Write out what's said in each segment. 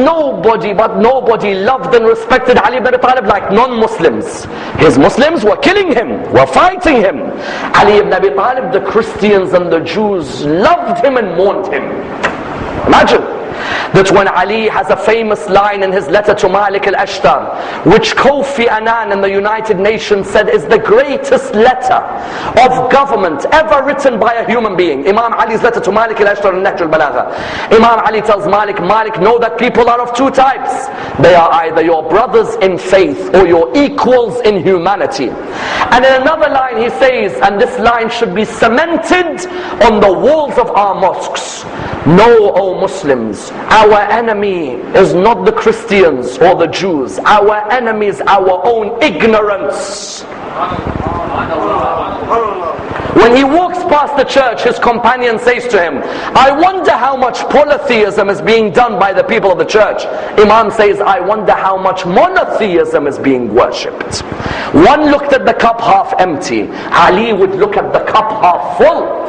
nobody loved and respected Ali ibn Abi Talib like non-Muslims. His Muslims were killing him, were fighting him. Ali ibn Abi Talib, the Christians and the Jews loved him and mourned him. Imagine that when Ali has a famous line in his letter to Malik al-Ashtar, which Kofi Annan in the United Nations said is the greatest letter of government ever written by a human being. Imam Ali's letter to Malik al-Ashtar in Nahjul Balagha. Imam Ali tells Malik, know that people are of two types. They are either your brothers in faith or your equals in humanity. And in another line he says, and this line should be cemented on the walls of our mosques, know, O Muslims, our enemy is not the Christians or the Jews. Our enemy is our own ignorance. When he walks past the church, his companion says to him, I wonder how much polytheism is being done by the people of the church. Imam says, I wonder how much monotheism is being worshipped. One looked at the cup half empty. Ali would look at the cup half full.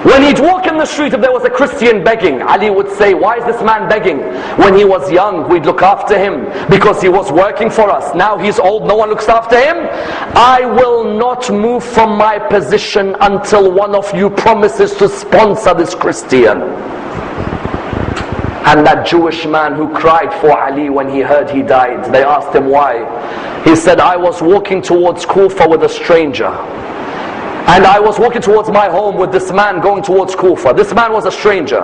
When he'd walk in the street, if there was a Christian begging, Ali would say, why is this man begging? When he was young, we'd look after him because he was working for us. Now he's old, no one looks after him. I will not move from my position until one of you promises to sponsor this Christian. And that Jewish man who cried for Ali when he heard he died, they asked him why. He said, I was walking towards Kufa with a stranger. And I was walking towards my home with this man going towards Kufa. This man was a stranger.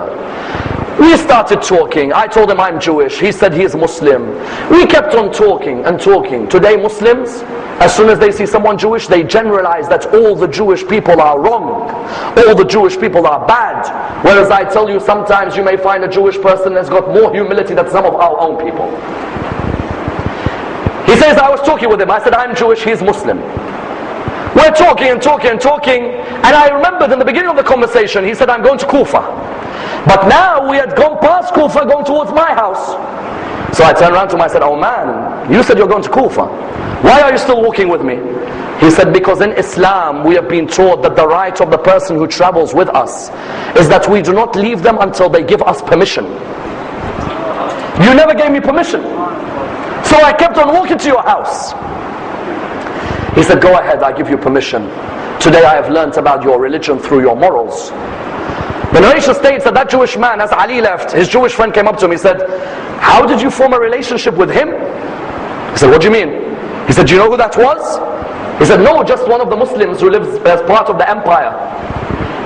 We started talking. I told him I'm Jewish. He said he is Muslim. We kept on talking and talking. Today Muslims, as soon as they see someone Jewish, they generalize that all the Jewish people are wrong. All the Jewish people are bad. Whereas I tell you, sometimes you may find a Jewish person that's got more humility than some of our own people. He says, I was talking with him. I said, I'm Jewish, he's Muslim. We're talking and talking and talking, and I remembered in the beginning of the conversation, he said, I'm going to Kufa. But now we had gone past Kufa, going towards my house. So I turned around to him, I said, oh man, you said you're going to Kufa. Why are you still walking with me? He said, because in Islam we have been taught that the right of the person who travels with us is that we do not leave them until they give us permission. You never gave me permission. So I kept on walking to your house. He said, go ahead, I give you permission. Today I have learnt about your religion through your morals. The narration states that that Jewish man, as Ali left, his Jewish friend came up to him. He said, how did you form a relationship with him? He said, what do you mean? He said, do you know who that was? He said, no, just one of the Muslims who lives as part of the empire.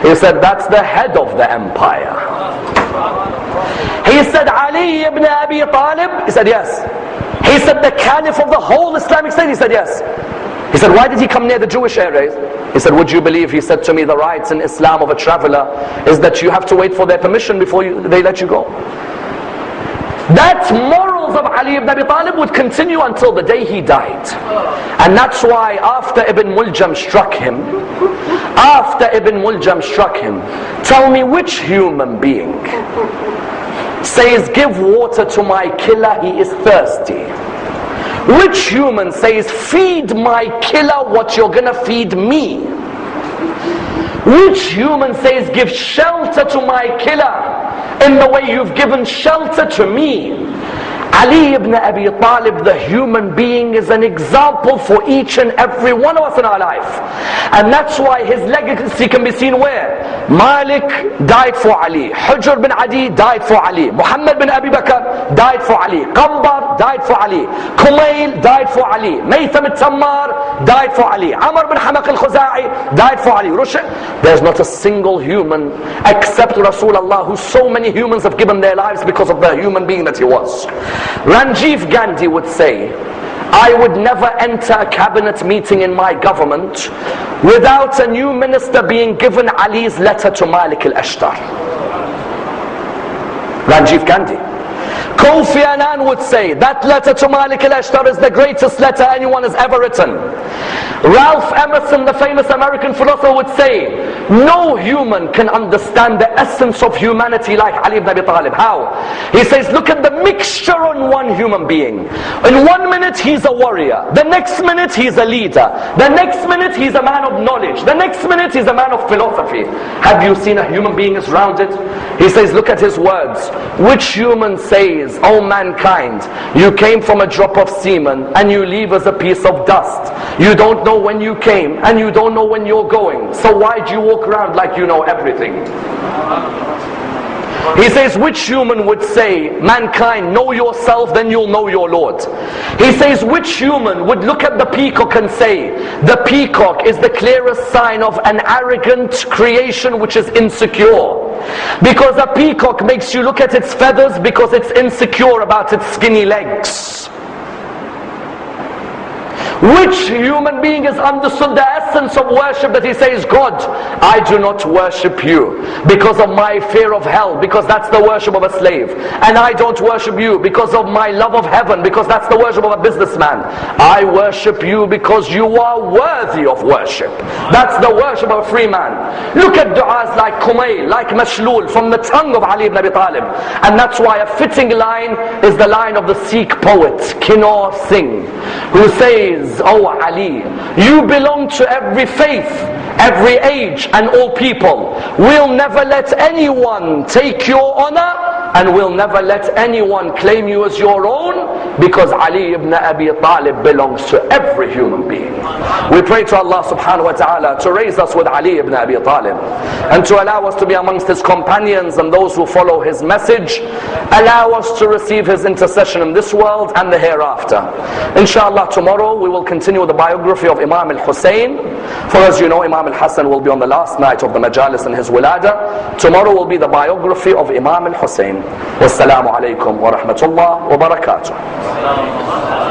He said, that's the head of the empire. He said, Ali ibn Abi Talib? He said, yes. He said, the caliph of the whole Islamic state? He said, yes. He said, why did he come near the Jewish areas? He said, would you believe, he said to me, the rights in Islam of a traveler is that you have to wait for their permission before they let you go. That morals of Ali ibn Abi Talib would continue until the day he died. And that's why after Ibn Muljam struck him, tell me which human being says, give water to my killer, he is thirsty? Which human says, feed my killer what you're gonna feed me? Which human says, give shelter to my killer in the way you've given shelter to me? Ali ibn Abi Talib, the human being, is an example for each and every one of us in our life. And that's why his legacy can be seen where? Malik died for Ali. Hujr bin Adi died for Ali. Muhammad bin Abi Bakr died for Ali. Qambar died for Ali. Kumail died for Ali. Maytham al-Tammar died for Ali. Amr bin Hamaq al-Khuza'i died for Ali. There's not a single human except Rasulullah who so many humans have given their lives because of the human being that he was. Ranjiv Gandhi would say, I would never enter a cabinet meeting in my government without a new minister being given Ali's letter to Malik al-Ashtar. Ranjiv Gandhi. Kofi Annan would say, that letter to Malik al-Ashtar is the greatest letter anyone has ever written. Ralph Emerson, the famous American philosopher, would say, no human can understand the essence of humanity like Ali ibn Abi Talib. How? He says, look at the mixture on one human being. In 1 minute he's a warrior, the next minute he's a leader, the next minute he's a man of knowledge, the next minute he's a man of philosophy. Have you seen a human being is rounded? He says, look at his words. Which human says, oh mankind, you came from a drop of semen and you leave as a piece of dust. You don't know when you came and you don't know when you're going. So why do you walk around like you know everything? He says, which human would say, mankind, know yourself, then you'll know your Lord? He says, which human would look at the peacock and say, the peacock is the clearest sign of an arrogant creation which is insecure? Because a peacock makes you look at its feathers because it's insecure about its skinny legs. Which human being has understood the essence of worship that he says, God, I do not worship you because of my fear of hell, because that's the worship of a slave. And I don't worship you because of my love of heaven, because that's the worship of a businessman. I worship you because you are worthy of worship. That's the worship of a free man. Look at du'as like Kumayl, like Mashlul, from the tongue of Ali ibn Abi Talib. And that's why a fitting line is the line of the Sikh poet, Kinnaur Singh, who says, oh Ali, you belong to every faith, every age and all people. We'll never let anyone take your honor, and we'll never let anyone claim you as your own, because Ali ibn Abi Talib belongs to every human being. We pray to Allah subhanahu wa ta'ala to raise us with Ali ibn Abi Talib, and to allow us to be amongst his companions and those who follow his message. Allow us to receive his intercession in this world and the hereafter. Inshallah, tomorrow we will continue the biography of Imam al-Hussein. For as you know, Imam al-Hassan will be on the last night of the Majalis in his Wilada. Tomorrow will be the biography of Imam al-Hussein. Wassalamu alaikum wa rahmatullah wa barakatuh.